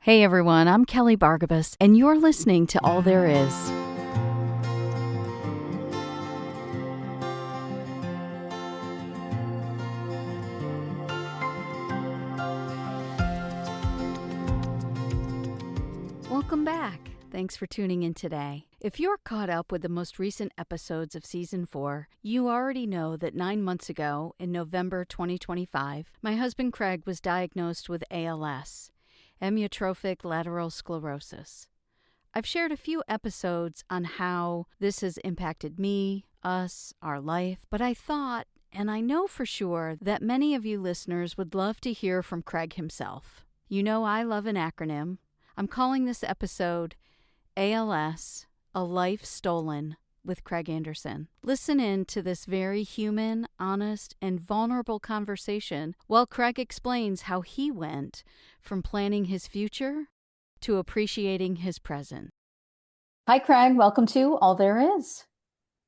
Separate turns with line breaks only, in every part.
Hey everyone, I'm Kelly Bargabas, and you're listening to All There Is. Welcome back. Thanks for tuning in today. If you're caught up with the most recent episodes of Season 4, you already know that 9 months ago, in November 2025, my husband Craig was diagnosed with ALS, Amyotrophic Lateral Sclerosis. I've shared a few episodes on how this has impacted me, us, our life, but I thought, and I know for sure, that many of you listeners would love to hear from Craig himself. You know I love an acronym. I'm calling this episode ALS, A Life Stolen with Craig Anderson. Listen in to this very human, honest, and vulnerable conversation while Craig explains how he went from planning his future to appreciating his present. Hi, Craig. Welcome to All There Is.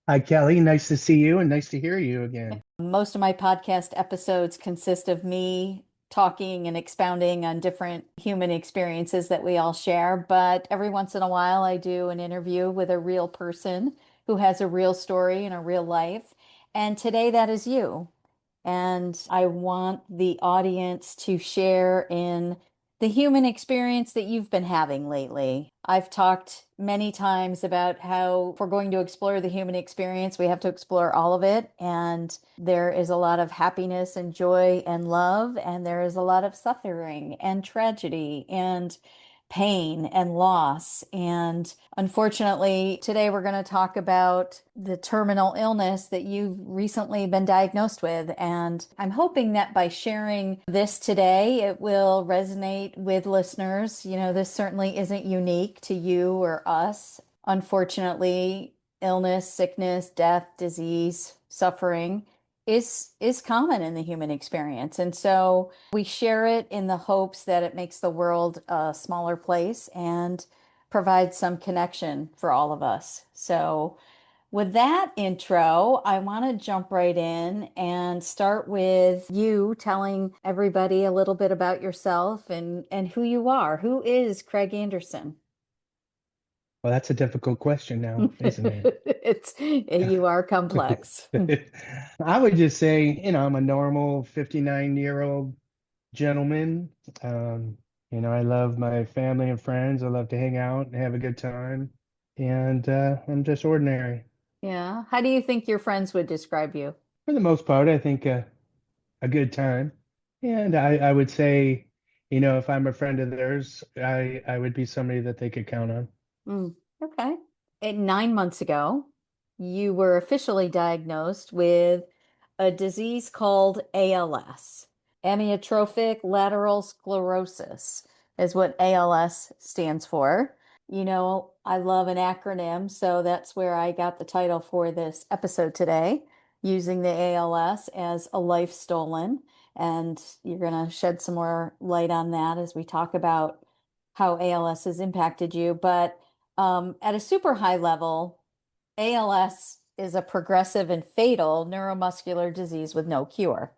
Hi, Kelly. Nice to see you and nice to hear you again.
Most of my podcast episodes consist of me talking and expounding on different human experiences that we all share, but every once in a while I do an interview with a real person who has a real story and a real life. And today that is you. And I want the audience to share in the human experience that you've been having lately. I've talked many times about how if we're going to explore the human experience, we have to explore all of it. And there is a lot of happiness and joy and love, and there is a lot of suffering and tragedy and pain and loss. And unfortunately, today we're going to talk about the terminal illness that you've recently been diagnosed with. And I'm hoping that by sharing this today, it will resonate with listeners. You know, this certainly isn't unique to you or us. Unfortunately, illness, sickness, death, disease, suffering is common in the human experience. And so we share it in the hopes that it makes the world a smaller place and provides some connection for all of us. So with that intro, I want to jump right in and start with you telling everybody a little bit about yourself and who you are. Who is Craig Anderson?
Well, that's a difficult question now, isn't it?
You are complex.
I would just say, I'm a normal 59-year-old gentleman. Um, I love my family and friends. I love to hang out and have a good time. And I'm just ordinary.
Yeah. How do you think your friends would describe you?
For the most part, I think a good time. And I would say, if I'm a friend of theirs, I would be somebody that they could count on.
Okay. 9 months ago, you were officially diagnosed with a disease called ALS. Amyotrophic Lateral Sclerosis is what ALS stands for. You know, I love an acronym, so that's where I got the title for this episode today, using the ALS as a life stolen. And you're going to shed some more light on that as we talk about how ALS has impacted you. But at a super high level, ALS is a progressive and fatal neuromuscular disease with no cure.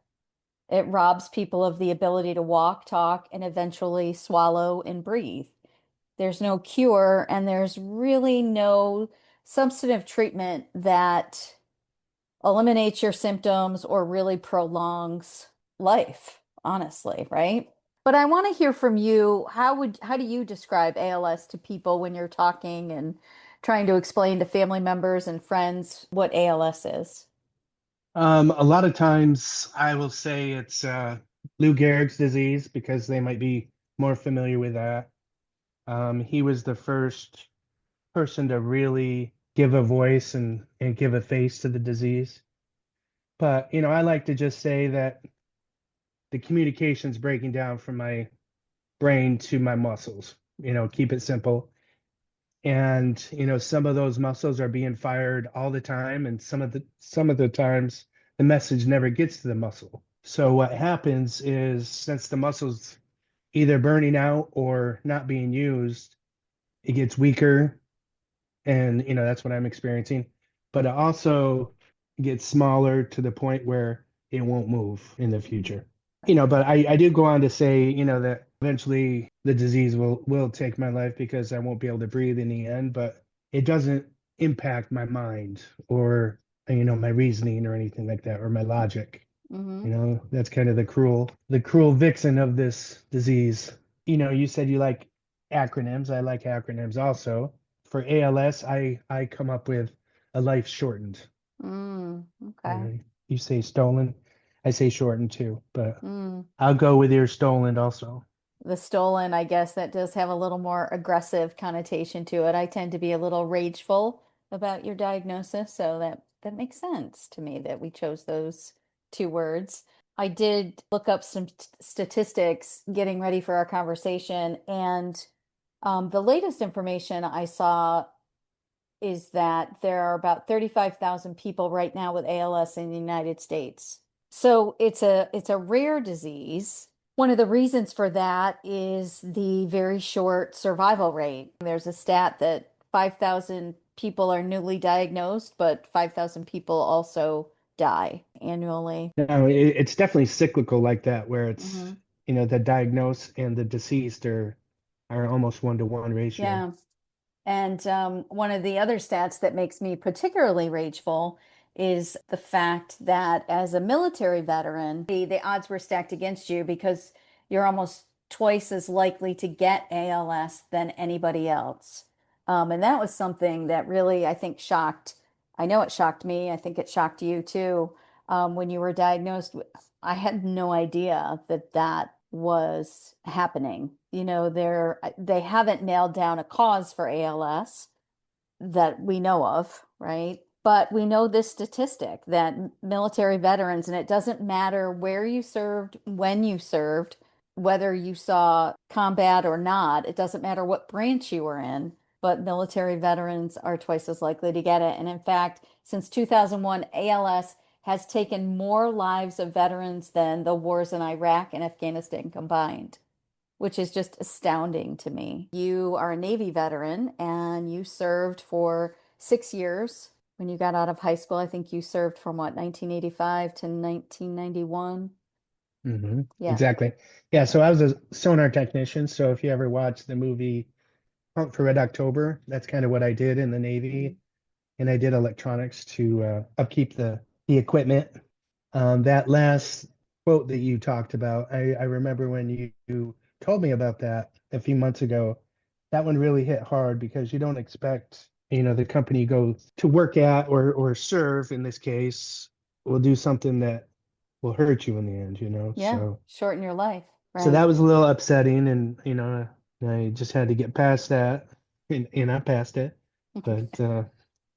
It robs people of the ability to walk, talk, and eventually swallow and breathe. There's no cure, and there's really no substantive treatment that eliminates your symptoms or really prolongs life, honestly, right? But I want to hear from you. How do you describe ALS to people when you're talking and trying to explain to family members and friends what ALS is?
A lot of times I will say it's Lou Gehrig's disease because they might be more familiar with that. He was the first person to really give a voice and give a face to the disease. But, I like to just say that the communication's breaking down from my brain to my muscles, keep it simple. And, some of those muscles are being fired all the time, and some of the times the message never gets to the muscle. So what happens is since the muscle's either burning out or not being used, it gets weaker. And, that's what I'm experiencing. But it also gets smaller to the point where it won't move in the future. But I do go on to say, that eventually the disease will take my life because I won't be able to breathe in the end, but it doesn't impact my mind or my reasoning or anything like that or my logic.
Mm-hmm.
That's kind of the cruel vixen of this disease. You said you like acronyms. I like acronyms also. For ALS, I come up with a life shortened.
Okay.
You say stolen, I say shortened too, but
Mm.
I'll go with your stolen also.
The stolen, I guess that does have a little more aggressive connotation to it. I tend to be a little rageful about your diagnosis, so that makes sense to me that we chose those two words. I did look up some statistics getting ready for our conversation, and the latest information I saw is that there are about 35,000 people right now with ALS in the United States. So it's a rare disease. One of the reasons for that is the very short survival rate. There's a stat that 5,000 people are newly diagnosed, but 5,000 people also die annually.
No, it's definitely cyclical like that, where
Hmm.
the diagnosed and the deceased are almost 1-to-1 ratio.
Yeah. And one of the other stats that makes me particularly rageful is the fact that as a military veteran, the odds were stacked against you because you're almost twice as likely to get ALS than anybody else. And that was something that really, I think, shocked. I know it shocked me. I think it shocked you too. When you were diagnosed, I had no idea that that was happening. They haven't nailed down a cause for ALS that we know of, right? But we know this statistic that military veterans, and it doesn't matter where you served, when you served, whether you saw combat or not, it doesn't matter what branch you were in, but military veterans are twice as likely to get it. And in fact, since 2001, ALS has taken more lives of veterans than the wars in Iraq and Afghanistan combined, which is just astounding to me. You are a Navy veteran and you served for 6 years when you got out of high school. I think you served from what, 1985 to 1991? Yeah.
Exactly. Yeah,
Okay.
so I was a sonar technician. So if you ever watch the movie Hunt for Red October, that's kind of what I did in the
Mhm.
Navy. And I did electronics to upkeep the equipment. That last quote that you talked about, I remember when you told me about that a few months ago. That one really hit hard because you don't expect, the company you go to work at or serve in this case will do something that will hurt you in the end,
Yeah.
So
Shorten your life.
so
Right.
that was a little upsetting, and I just had to get past that, and I passed it, but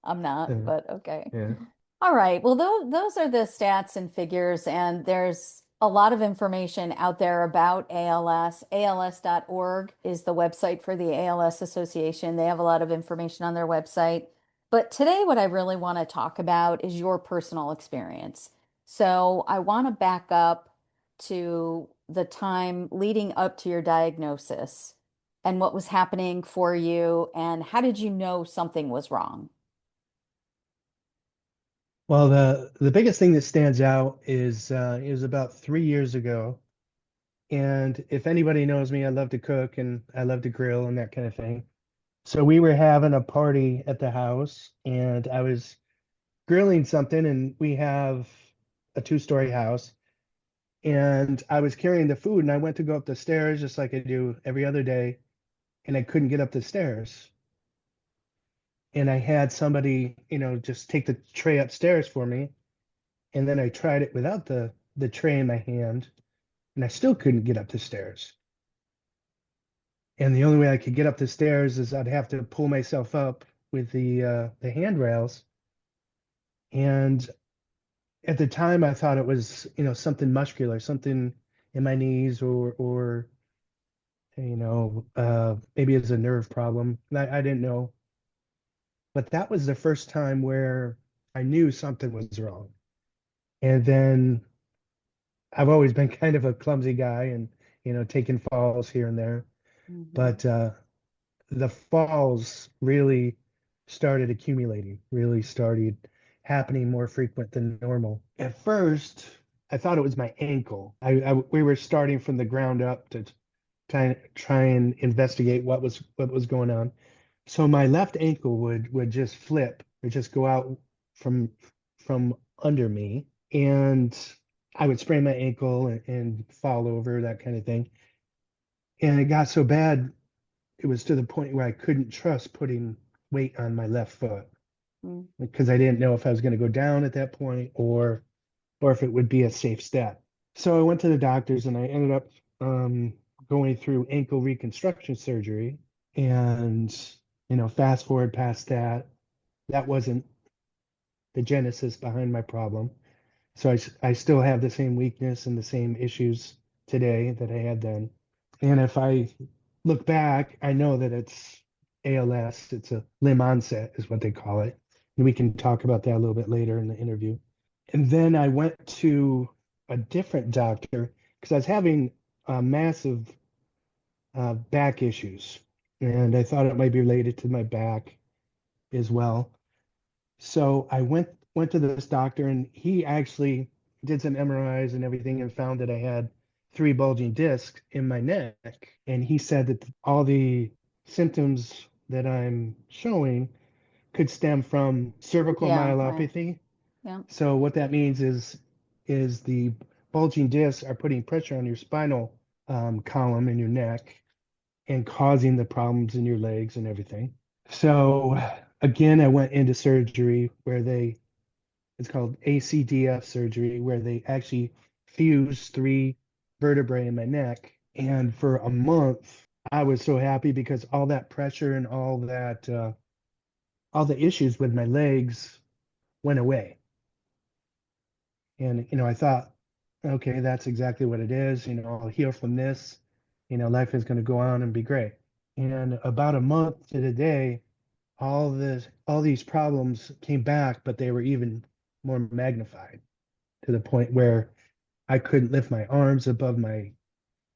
I'm not,
uh,
but okay.
yeah.
All right. Well, those are the stats and figures, and there's a lot of information out there about ALS. ALS.org is the website for the ALS Association. They have a lot of information on their website. But today, what I really want to talk about is your personal experience. So I want to back up to the time leading up to your diagnosis and what was happening for you, and how did you know something was wrong?
Well, the biggest thing that stands out is it was about 3 years ago. And if anybody knows me, I love to cook and I love to grill and that kind of thing. So we were having a party at the house, and I was grilling something, and we have a two-story house. And I was carrying the food, and I went to go up the stairs just like I do every other day, and I couldn't get up the stairs. And I had somebody, just take the tray upstairs for me. And then I tried it without the tray in my hand, and I still couldn't get up the stairs. And the only way I could get up the stairs is I'd have to pull myself up with the handrails. And at the time, I thought it was, something muscular, something in my knees, or maybe it's a nerve problem. I didn't know, but that was the first time where I knew something was wrong. And then I've always been kind of a clumsy guy, and taking falls here and there,
Mhm.
but the falls really started accumulating, really started happening more frequent than normal. At first, I thought it was my ankle. We were starting from the ground up try and investigate what was going on. So my left ankle would just flip or just go out from from under me, and I would sprain my ankle and fall over, that kind of thing. And it got so bad, it was to the point where I couldn't trust putting weight on my left foot
Mm.
because I didn't know if I was going to go down at that point or if it would be a safe step. So I went to the doctors and I ended up um, going through ankle reconstruction surgery. And, fast forward past that, that wasn't the genesis behind my problem. So I still have the same weakness and the same issues today that I had then. And if I look back, I know that it's ALS. It's a limb onset, is what they call it. And we can talk about that a little bit later in the interview. And then I went to a different doctor because I was having massive back issues. And I thought it might be related to my back as well. So I went to this doctor and he actually did some MRIs and everything and found that I had three bulging discs in my neck. And he said that all the symptoms that I'm showing could stem from cervical
Yeah, right.
myelopathy.
Yeah.
So what that means is the bulging discs are putting pressure on your spinal column in your neck and causing the problems in your legs and everything. So again, I went into surgery where it's called ACDF surgery, where they actually fuse three vertebrae in my neck. And for a month, I was so happy because all that pressure and all the issues with my legs went away. And, I thought, okay, that's exactly what it is. I'll heal from this. Life is going to go on and be great. And about a month to the day, all these problems came back, but they were even more magnified to the point where I couldn't lift my arms above my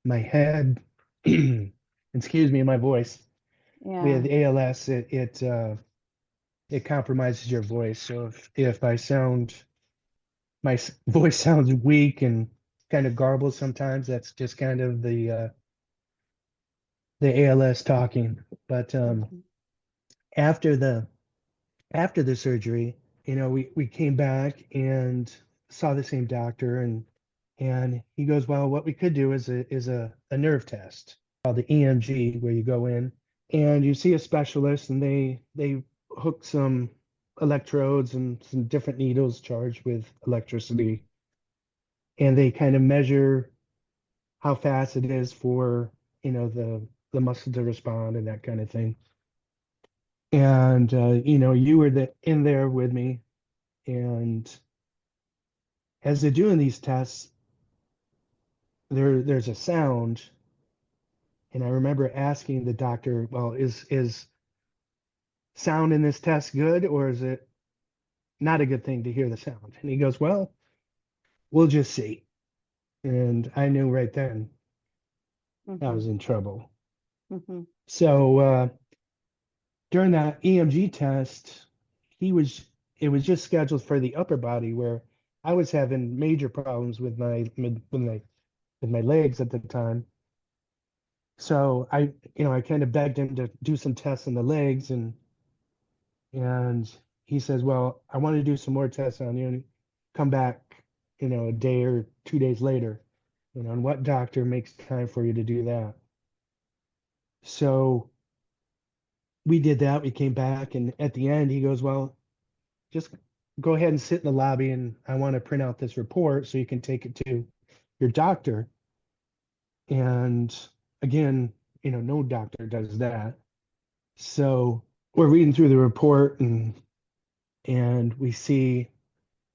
head. Excuse me, my voice.
Yeah.
With ALS, it compromises your voice. So if I sound voice sounds weak and kind of garbled sometimes, that's just kind of the ALS talking. But
Mhm.
after the after the surgery, we came back and saw the same doctor, and he goes, well, what we could do is a nerve test called the EMG, where you go in and you see a specialist, and they hook some electrodes and some different needles charged with electricity, and they kind of measure how fast it is for the muscle to respond and that kind of thing. And you were in there with me, and as they're doing these tests, there's a sound, and I remember asking the doctor, well, is sound in this test good, or is it not a good thing to hear the sound? And he goes, well, we'll just see. And I knew right then I
Mhm.
was in trouble.
Mhm.
So during that EMG test, he was it was just scheduled for the upper body, where I was having major problems with my legs at the time. So I kind of begged him to do some tests on the legs, and he says, well, I want to do some more tests on you and come back, a day or 2 days later, and what doctor makes time for you to do that? So we did that. We came back, and at the end, he goes, well, just go ahead and sit in the lobby, and I want to print out this report so you can take it to your doctor. And again, no doctor does that. So we're reading through the report, and we see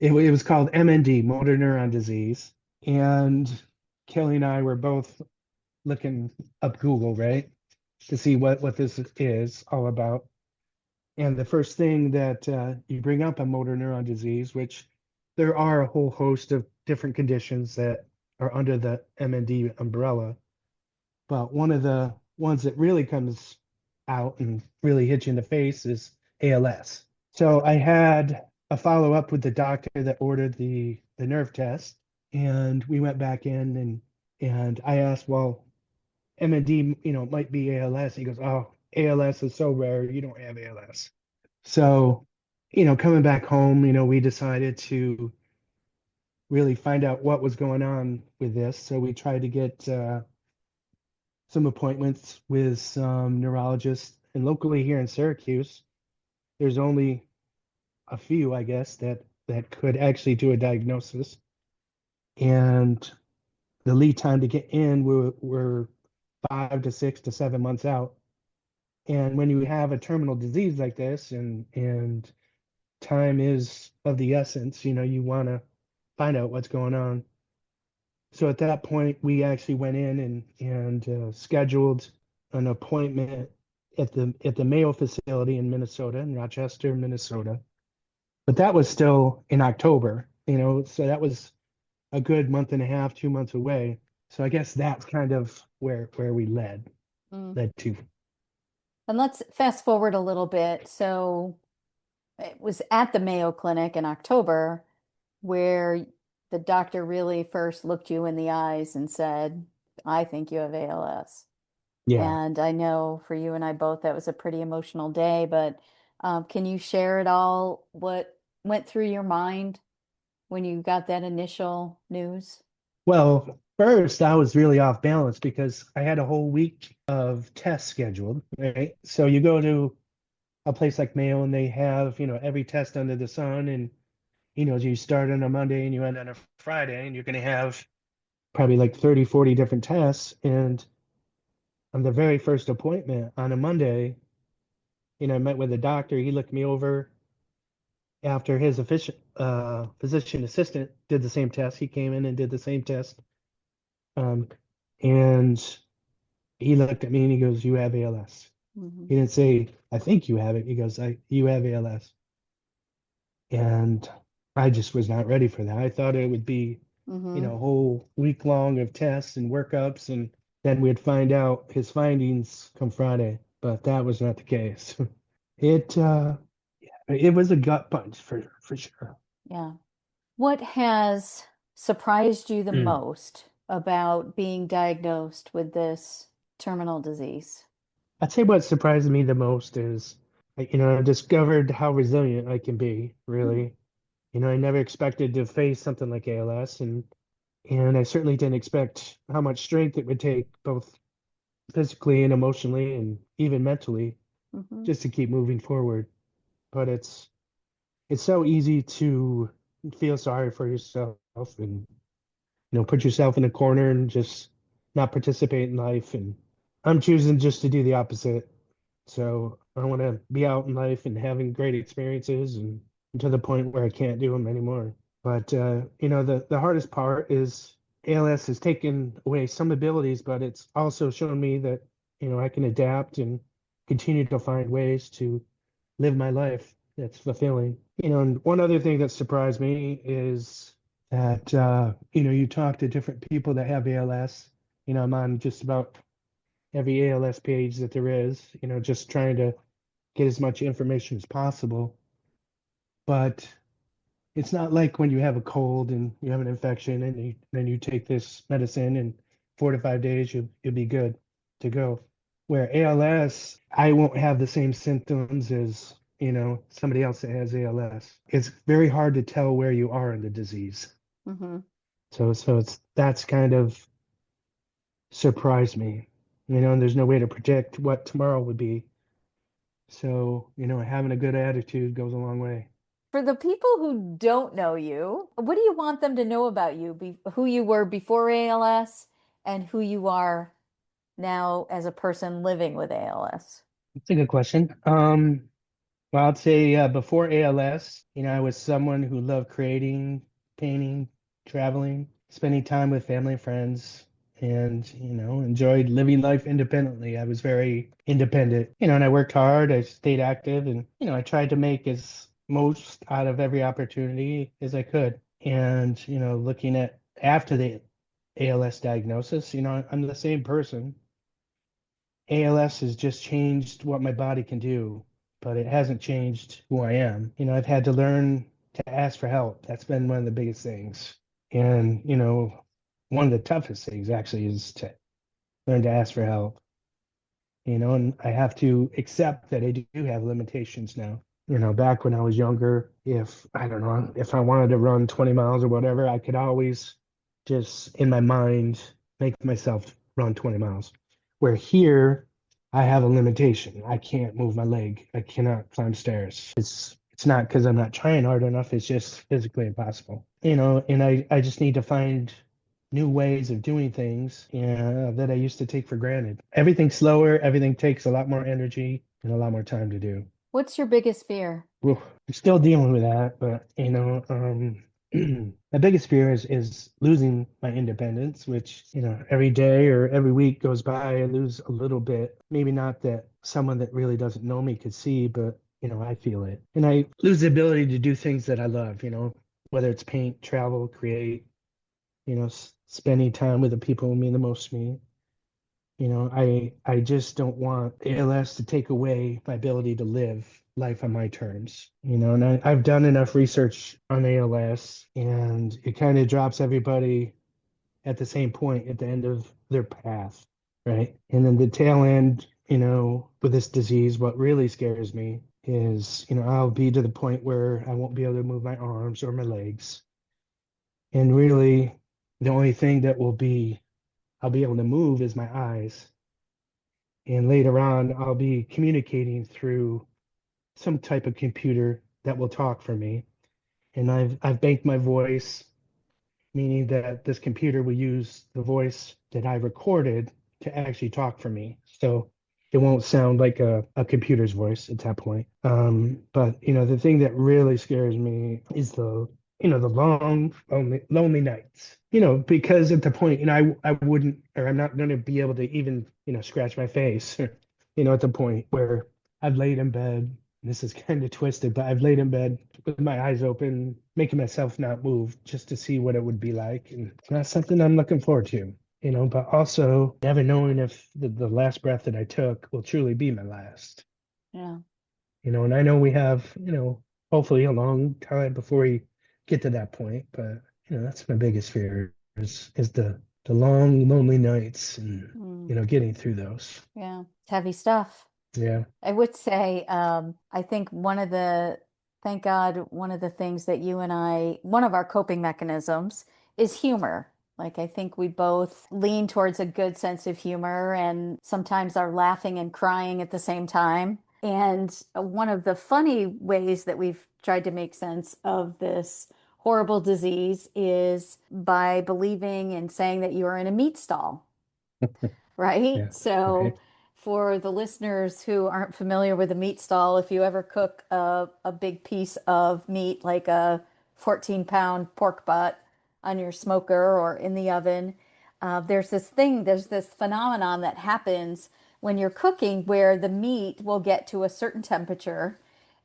it was called MND, motor neuron disease. And Kelly and I were both looking up Google, right, to see what this is all about. And the first thing that you bring up on motor neuron disease, which there are a whole host of different conditions that are under the MND umbrella, but one of the ones that really comes out and really hits you in the face is ALS. So I had a follow up with the doctor that ordered the nerve test, and we went back in, and I asked, well, MND, might be ALS. He goes, oh, ALS is so rare. You don't have ALS. So, coming back home, we decided to really find out what was going on with this. So we tried to get some appointments with some neurologists. And locally here in Syracuse, there's only a few, I guess, that could actually do a diagnosis. And the lead time to get in were 5 to 6 to 7 months out. And when you have a terminal disease like this, and time is of the essence, you want to find out what's going on. So at that point, we actually went in and scheduled an appointment at the Mayo facility in Minnesota, in Rochester, Minnesota. But that was still in October, so that was a good month and a half, 2 months away. So I guess that's kind of where we
Mm.
led to.
And let's fast forward a little bit. So it was at the Mayo Clinic in October where the doctor really first looked you in the eyes and said, I think you have ALS.
Yeah.
And I know for you and I both, that was a pretty emotional day, but can you share it all? What went through your mind when you got that initial news?
Well, first I was really off balance because I had a whole week of tests scheduled, right? So you go to a place like Mayo and they have, every test under the sun, and you start on a Monday and you end on a Friday, and you're going to have probably like 30, 40 different tests. And on the very first appointment on a Monday, I met with a doctor. He looked me over after his physician assistant did the same test. He came in and did the same test. Um, and he looked at me and he goes, "You have ALS."
Hmm.
He didn't say, "I think you have it." He goes, "You have ALS." And I just was not ready for that. I thought it would be,
Hmm.
a whole week long of tests and workups, and then we'd find out his findings come Friday. But that was not the case. It it was a gut punch for sure.
Yeah. What has surprised you the
Mm.
most about being diagnosed with this terminal disease?
I'd say what surprised me the most is, I discovered how resilient I can be,
Mm.
really. I never expected to face something like ALS, and I certainly didn't expect how much strength it would take, both physically and emotionally and even mentally,
Hmm.
just to keep moving forward. But it's so easy to feel sorry for yourself and put yourself in a corner and just not participate in life. And I'm choosing just to do the opposite. So I want to be out in life and having great experiences, and to the point where I can't do them anymore. But the hardest part is ALS has taken away some abilities, but it's also shown me that I can adapt and continue to find ways to live my life that's fulfilling. And one other thing that surprised me is that you talk to different people that have ALS. I'm on just about every ALS page that there is, just trying to get as much information as possible. But it's not like when you have a cold and you have an infection and then you take this medicine, and 4 to 5 days you'll be good to go. Where ALS, I won't have the same symptoms as, somebody else that has ALS. It's very hard to tell where you are in the disease.
Hmm.
So that's kind of surprised me. And there's no way to predict what tomorrow would be. So, having a good attitude goes a long way.
For the people who don't know you, what do you want them to know about you, who you were before ALS and who you are now as a person living with ALS?
That's a good question. Well, I'd say before ALS, I was someone who loved creating, painting, traveling, spending time with family and friends, and, enjoyed living life independently. I was very independent, and I worked hard. I stayed active, and, I tried to make as most out of every opportunity as I could. And, looking at after the ALS diagnosis, I'm the same person. ALS has just changed what my body can do, but it hasn't changed who I am. I've had to learn to ask for help. That's been one of the biggest things. And, one of the toughest things actually is to learn to ask for help, and I have to accept that I do have limitations now. Back when I was younger, if I don't know, if I wanted to run 20 miles or whatever, I could always just in my mind make myself run 20 miles. Where here, I have a limitation. I can't move my leg. I cannot climb stairs. It's not because I'm not trying hard enough. It's just physically impossible. And I just need to find new ways of doing things that I used to take for granted. Everything's slower, everything takes a lot more energy and a lot more time to do.
What's your biggest fear?
Well, I'm still dealing with that, but my biggest fear is losing my independence, which, every day or every week goes by, I lose a little bit. Maybe not that someone that really doesn't know me could see, but I feel it. And I lose the ability to do things that I love, whether it's paint, travel, create, spending time with the people who mean the most to me. I just don't want ALS to take away my ability to live life on my terms. And I've done enough research on ALS, and it kind of drops everybody at the same point at the end of their path, right? And then the tail end, with this disease, what really scares me is, I'll be to the point where I won't be able to move my arms or my legs. And really, the only thing that I'll be able to move is my eyes. And later on, I'll be communicating through some type of computer that will talk for me. And I've banked my voice, meaning that this computer will use the voice that I recorded to actually talk for me. So it won't sound like a computer's voice at that point. But the thing that really scares me is the long, lonely nights. Because at the point, I wouldn't, or I'm not going to be able to even, scratch my face, at the point where I've laid in bed. This is kind of twisted, but I've laid in bed with my eyes open, making myself not move just to see what it would be like. And it's not something I'm looking forward to, but also never knowing if the last breath that I took will truly be my last.
Yeah.
And I know we have, hopefully a long time before we get to that point, but that's my biggest fear is the long, lonely nights and
Mm,
getting through those.
yeah. It's heavy stuff.
Yeah.
I would say, I think thank God, one of the things that one of our coping mechanisms is humor. Like, I think we both lean towards a good sense of humor and sometimes are laughing and crying at the same time. And one of the funny ways that we've tried to make sense of this horrible disease is by believing and saying that you are in a meat stall, right?
Yeah.
So,
Right.
for the listeners who aren't familiar with a meat stall, if you ever cook a big piece of meat, like a 14-pound pork butt on your smoker or in the oven, there's this phenomenon that happens when you're cooking where the meat will get to a certain temperature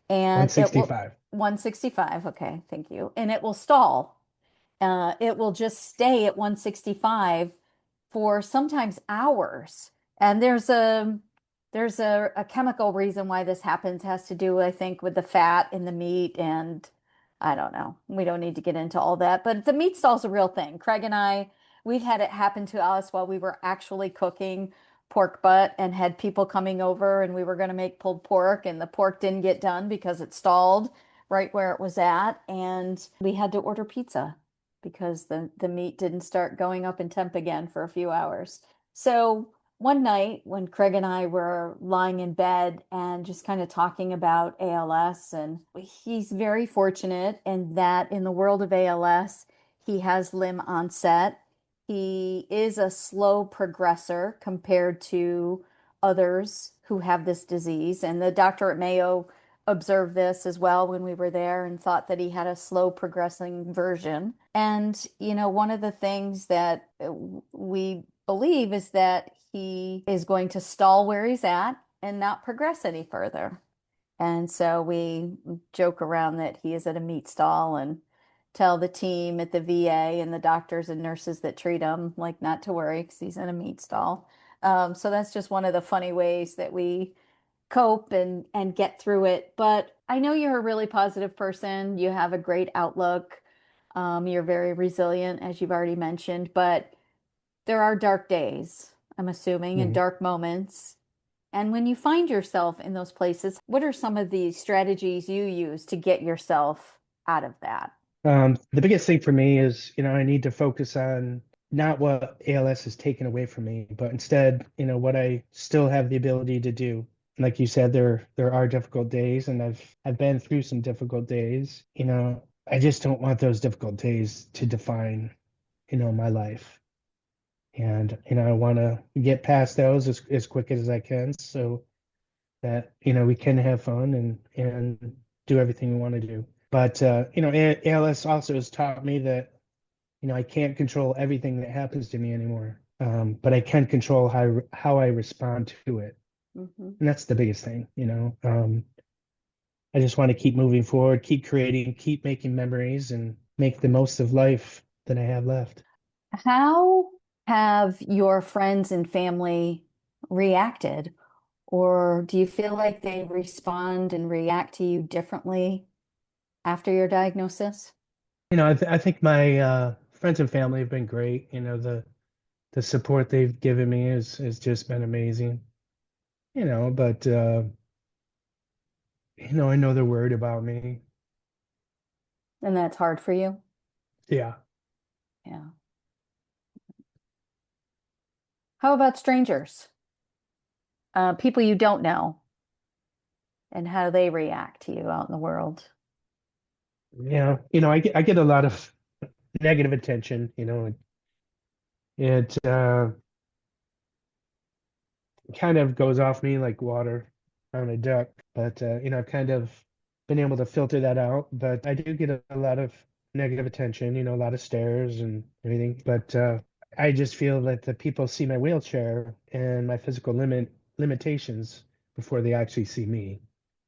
and it will
165.
165, okay, thank you. And it will stall. It will just stay at 165 for sometimes hours. And there's a chemical reason why this happens. It has to do, I think, with the fat in the meat, and I don't know. We don't need to get into all that, but the meat stall's a real thing. Craig and I, we've had it happen to us while we were actually cooking pork butt and had people coming over, and we were going to make pulled pork, and the pork didn't get done because it stalled right where it was at, and we had to order pizza because the meat didn't start going up in temp again for a few hours. So one night when Craig and I were lying in bed and just kind of talking about ALS, and he's very fortunate in that in the world of ALS, he has limb onset. He is a slow progressor compared to others who have this disease. And the doctor at Mayo observed this as well when we were there and thought that he had a slow progressing version. And, one of the things that we believe is that he is going to stall where he's at and not progress any further. And so we joke around that he is at a meat stall and tell the team at the VA and the doctors and nurses that treat him, like, not to worry because he's in a meat stall. So that's just one of the funny ways that we cope and get through it. But I know you're a really positive person. You have a great outlook. You're very resilient, as you've already mentioned, but there are dark days. I'm assuming, in
Mhm.
dark moments. And when you find yourself in those places, what are some of the strategies you use to get yourself out of that?
The biggest thing for me is, I need to focus on not what ALS has taken away from me, but instead, what I still have the ability to do. Like you said, there are difficult days, and I've been through some difficult days. I just don't want those difficult days to define, my life. And, I want to get past those as quick as I can so that, we can have fun and do everything we want to do. But ALS also has taught me that I can't control everything that happens to me anymore. But I can control how I respond to it,
Hmm.
and that's the biggest thing. I just want to keep moving forward, keep creating, keep making memories, and make the most of life that I have left.
How have your friends and family reacted? Or do you feel like they respond and react to you differently after your diagnosis?
I think my friends and family have been great. The support they've given me has just been amazing. But I know they're worried about me.
And that's hard for you?
Yeah.
Yeah. How about strangers? People you don't know, and how do they react to you out in the world?
Yeah. I get a lot of negative attention. It kind of goes off me like water on a duck. But I've kind of been able to filter that out. But I do get a lot of negative attention, a lot of stares and everything. But I just feel that the people see my wheelchair and my physical limitations before they actually see me.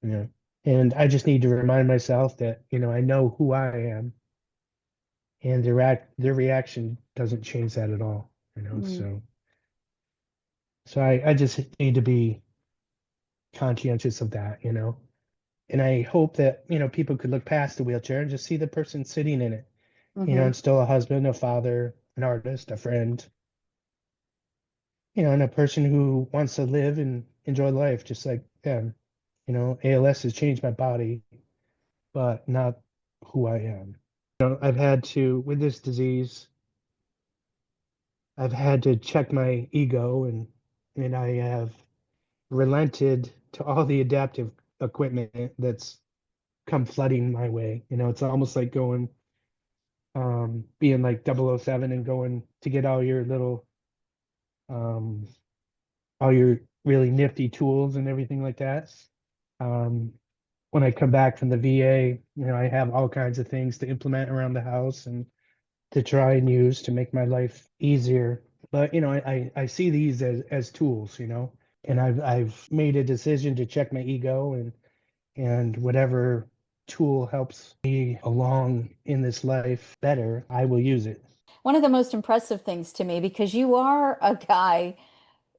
You know. And I just need to remind myself that, I know who I am, and their reaction doesn't change that at all.
Mm,
So I just need to be conscientious of that. And I hope that, people could look past the wheelchair and just see the person sitting in it,
hmm.
and still a husband, a father, an artist, a friend, and a person who wants to live and enjoy life just like them. ALS has changed my body, but not who I am. I've had to, with this disease, I've had to check my ego, and I have relented to all the adaptive equipment that's come flooding my way. It's almost like going being like 007 and going to get um all your really nifty tools and everything like that. Um when I come back from the VA, I have all kinds of things to implement around the house and to try and use to make my life easier. But I see these as tools, and I've made a decision to check my ego, and whatever tool helps me along in this life better, I will use it.
One of the most impressive things to me, because you are a guy,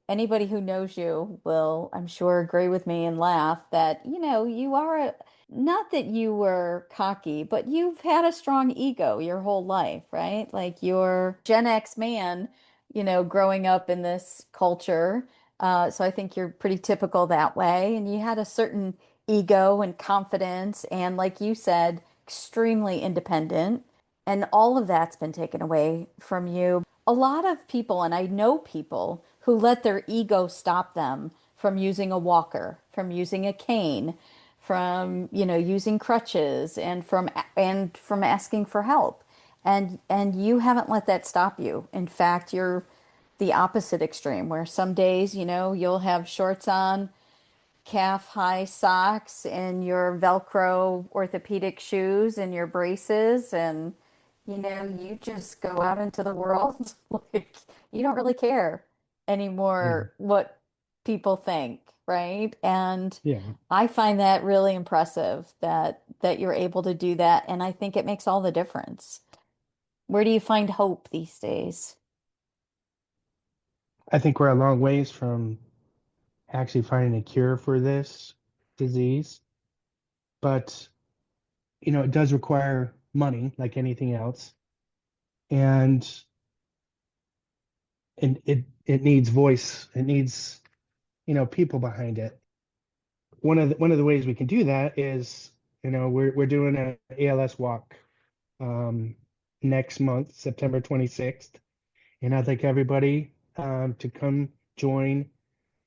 anybody who knows you will, I'm sure, agree with me and laugh that, you are not that you were cocky, but you've had a strong ego your whole life, right? Like you're Gen X man, growing up in this culture. So I think you're pretty typical that way. And you had a certain ego and confidence, and like you said, extremely independent. And all of that's been taken away from you. A lot of people, and I know people who let their ego stop them from using a walker, from using a cane, from, using crutches and from asking for help. And you haven't let that stop you. In fact, you're the opposite extreme, where some days, you'll have shorts on, calf high socks and your Velcro orthopedic shoes and your braces, and you just go out into the world like you don't really care
Yeah.
anymore what people think, right? And
Yeah.
I find that really impressive that you're able to do that, and I think it makes all the difference. Where do you find hope these days?
I think we're a long ways from actually finding a cure for this disease, but it does require money like anything else. And and it needs voice. It needs, people behind it. One of the ways we can do that is, we're doing an ALS walk um, next month, September 26th, and I'd like everybody to come join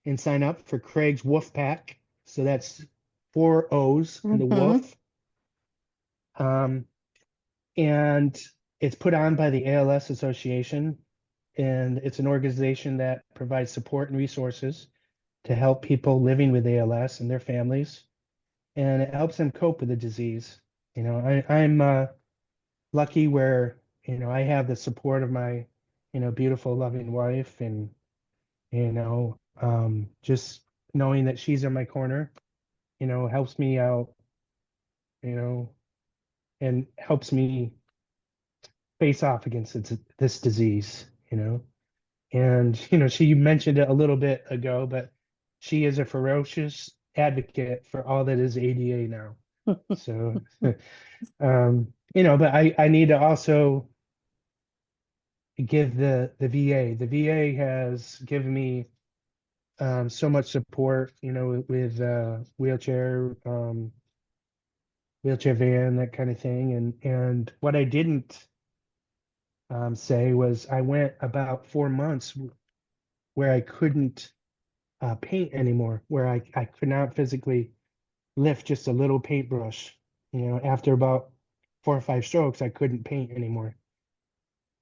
and sign up for Craig's Wolf Pack. So that's four O's in the
Hmm.
wolf. Um, and it's put on by the ALS Association, and it's an organization that provides support and resources to help people living with ALS and their families, and it helps them cope with the disease. I'm lucky where I have the support of my beautiful, loving wife, and just knowing that she's in my corner, helps me out, you know, and helps me face off against this disease, And, she mentioned it a little bit ago, but she is a ferocious advocate for all that is ADA now. So, but I need to also give the VA. The VA has given me so much support, with wheelchair van, that kind of thing. And what I didn't say was I went about 4 months where I couldn't paint anymore, where I could not physically lift just a little paintbrush. After about 4 or 5 strokes, I couldn't paint anymore.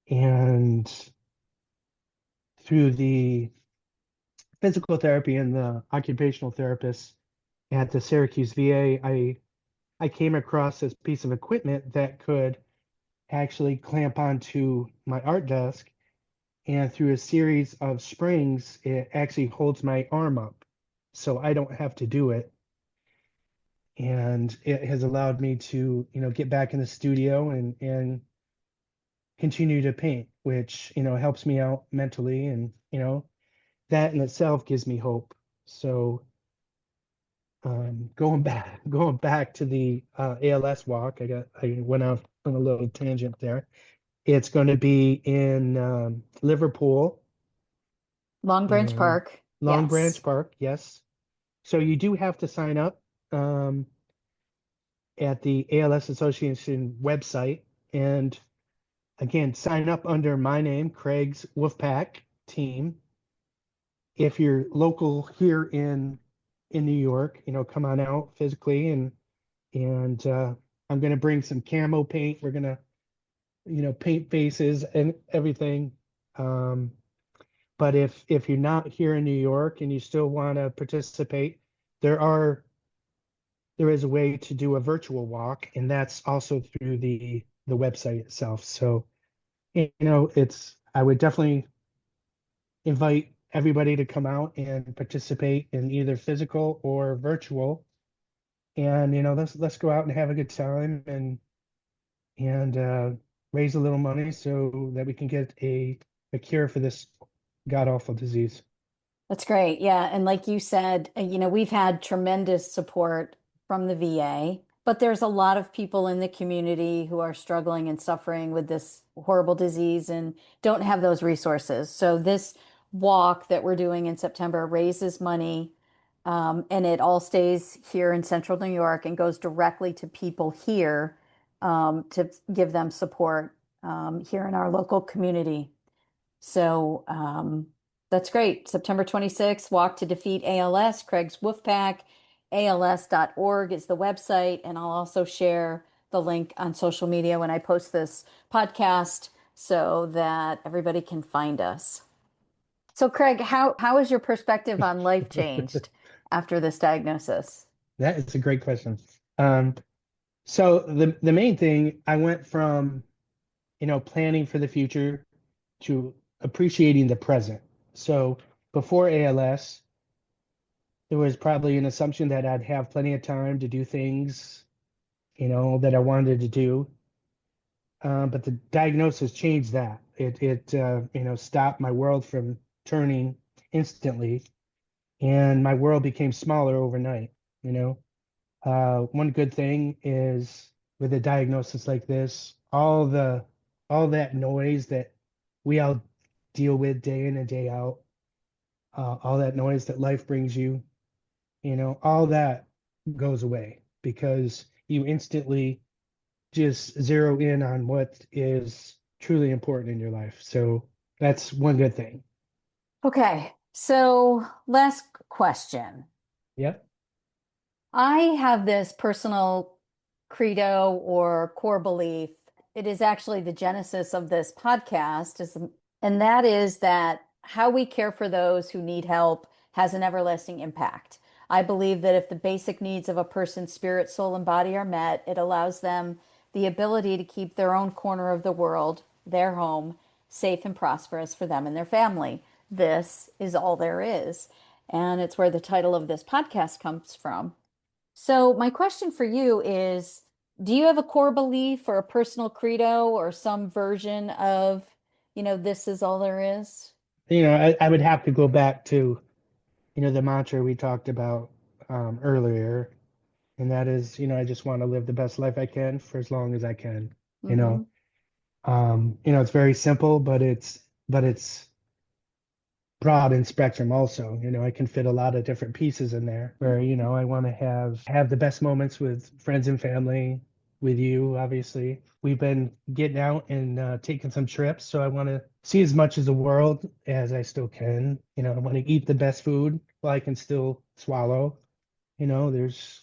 And through the physical therapy and the occupational therapists at the Syracuse VA, I came across this piece of equipment that could actually clamp onto my art desk, and through a series of springs, it actually holds my arm up, so I don't have to do it. And it has allowed me to, get back in the studio and continue to paint, which, helps me out mentally, and that in itself gives me hope. So going back to the ALS walk, I went off on a little tangent there. It's going to be in Liverpool
Long Branch
and
Park.
Long Branch
Yes.
Park. Yes. So you do have to sign up um, at the ALS Association website. And again, sign up under my name, Craig's Wolfpack Team. If you're local here in New York, come on out physically, and I'm gonna bring some camo paint. We're gonna, paint faces and everything. Um, but if you're not here in New York and you still want to participate, there are there is a way to do a virtual walk, and that's also through the website itself. So, it's I would definitely invite everybody to come out and participate in either physical or virtual. And let's go out and have a good time, and raise a little money so that we can get a cure for this god awful disease.
That's great. Yeah. And like you said, we've had tremendous support from the VA, but there's a lot of people in the community who are struggling and suffering with this horrible disease and don't have those resources. So this walk that we're doing in September raises money, and it all stays here in central New York and goes directly to people here, to give them support, here in our local community. So that's great. September 26th, Walk to Defeat ALS, Craig's Wolfpack. ALS.org is the website. And I'll also share the link on social media when I post this podcast so that everybody can find us. So, Craig, how has your perspective on life changed after this diagnosis?
That is a great question. Um, so the main thing, I went from, planning for the future to appreciating the present. So before ALS, there was probably an assumption that I'd have plenty of time to do things, that I wanted to do. But the diagnosis changed that. It stopped my world from turning instantly, and my world became smaller overnight. You know, one good thing is with a diagnosis like this, all that noise that we all deal with day in and day out, all that noise that life brings you, all that goes away because you instantly just zero in on what is truly important in your life. So that's one good thing.
Okay, so last question.
Yep.
I have this personal credo or core belief. It is actually the genesis of this podcast, and that is that how we care for those who need help has an everlasting impact. I believe that if the basic needs of a person's spirit, soul, and body are met, it allows them the ability to keep their own corner of the world, their home, safe and prosperous for them and their family. This is all there is. And it's where the title of this podcast comes from. So, my question for you is, do you have a core belief or a personal credo or some version of, this is all there is?
I would have to go back to, the mantra we talked about earlier, and that is, I just want to live the best life I can for as long as I can. You
Mm-hmm.
know, it's very simple, but it's broad in spectrum also. I can fit a lot of different pieces in there where, I want to have the best moments with friends and family, with you, obviously. We've been getting out and taking some trips, so I want to see as much of the world as I still can. I want to eat the best food while I can still swallow. There's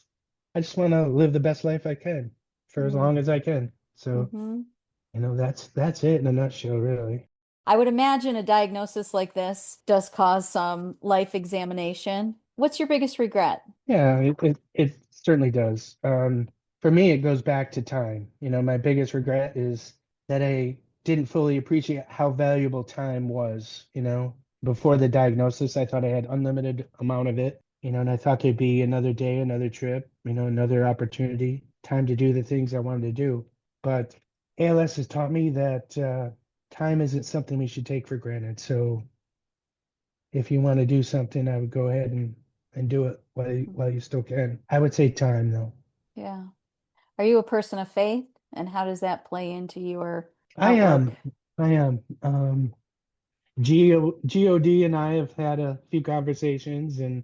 I just want to live the best life I can for as long as I can. So,
Mm-hmm.
that's it in a nutshell, really.
I would imagine a diagnosis like this does cause some life examination. What's your biggest regret?
Yeah, it certainly does. For me, it goes back to time. My biggest regret is that I didn't fully appreciate how valuable time was. Before the diagnosis, I thought I had unlimited amount of it, and I thought there'd be another day, another trip, another opportunity, time to do the things I wanted to do. But ALS has taught me that time isn't something we should take for granted. So if you want to do something, I would go ahead and do it while you still can. I would say time though.
Yeah. Are you a person of faith? And how does that play into your
I
outlook?
am. I am. God and I have had a few conversations, and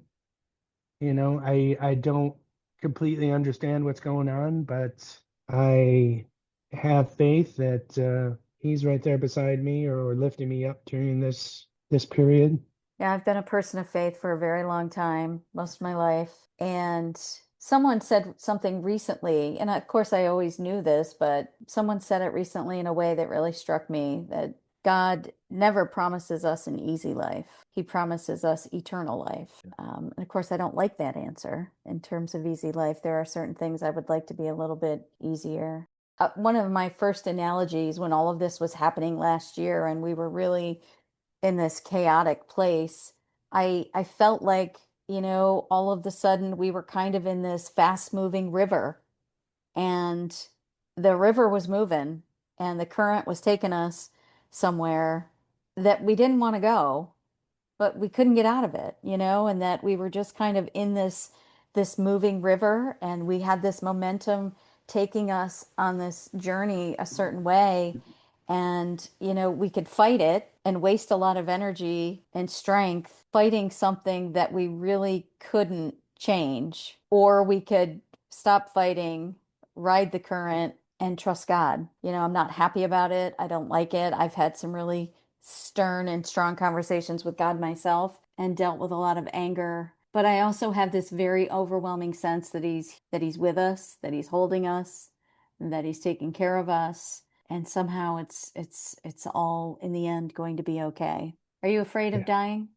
I don't completely understand what's going on, but I have faith that he's right there beside me or lifting me up during this period.
Yeah, I've been a person of faith for a very long time, most of my life. And someone said something recently, and of course I always knew this, but someone said it recently in a way that really struck me that God never promises us an easy life. He promises us eternal life. And of course, I don't like that answer in terms of easy life. There are certain things I would like to be a little bit easier. One of my first analogies when all of this was happening last year and we were really in this chaotic place, I felt like, all of the sudden we were kind of in this fast moving river and the river was moving and the current was taking us somewhere that we didn't want to go, but we couldn't get out of it, and that we were just kind of in this moving river and we had this momentum taking us on this journey a certain way. And, we could fight it and waste a lot of energy and strength fighting something that we really couldn't change. Or we could stop fighting, ride the current, and trust God. I'm not happy about it. I don't like it. I've had some really stern and strong conversations with God myself and dealt with a lot of anger. But I also have this very overwhelming sense that he's with us, that he's holding us, and that he's taking care of us, and somehow it's all in the end going to be okay. Are you afraid of
Yeah.
dying?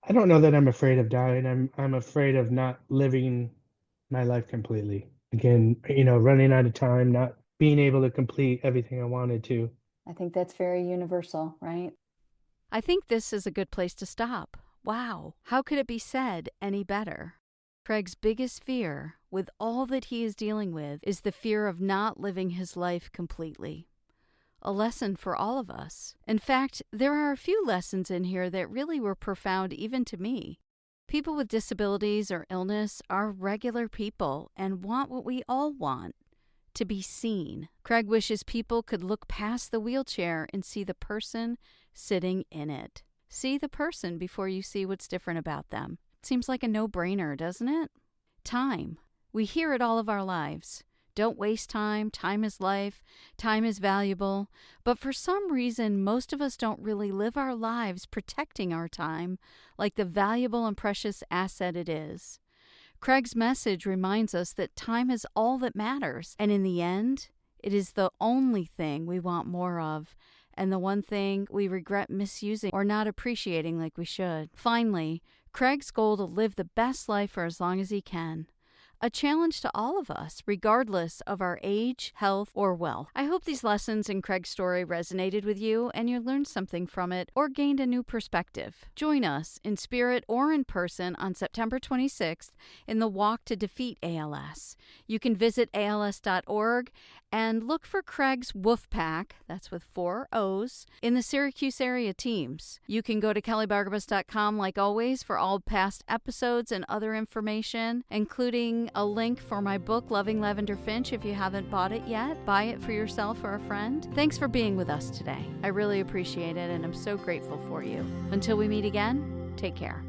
I don't know that I'm afraid of dying. I'm afraid of not living my life completely. Again, running out of time, not being able to complete everything I wanted to.
I think that's very universal, right?
I think this is a good place to stop. Wow, how could it be said any better? Craig's biggest fear, with all that he is dealing with, is the fear of not living his life completely. A lesson for all of us. In fact, there are a few lessons in here that really were profound even to me. People with disabilities or illness are regular people and want what we all want: to be seen. Craig wishes people could look past the wheelchair and see the person sitting in it. See the person before you see what's different about them. Seems like a no-brainer, doesn't it? Time. We hear it all of our lives. Don't waste time. Time is life. Time is valuable. But for some reason, most of us don't really live our lives protecting our time like the valuable and precious asset it is. Craig's message reminds us that time is all that matters, and in the end, it is the only thing we want more of, and the one thing we regret misusing or not appreciating like we should. Finally, Craig's goal to live the best life for as long as he can. A challenge to all of us, regardless of our age, health, or wealth. I hope these lessons in Craig's story resonated with you and you learned something from it or gained a new perspective. Join us in spirit or in person on September 26th in the Walk to Defeat ALS. You can visit ALS.org and look for Craig's Wolf Pack, that's with 4 O's, in the Syracuse area teams. You can go to kellybargabas.com like always for all past episodes and other information, including a link for my book, Loving Lavender Finch, if you haven't bought it yet. Buy it for yourself or a friend. Thanks for being with us today. I really appreciate it, and I'm so grateful for you. Until we meet again, take care.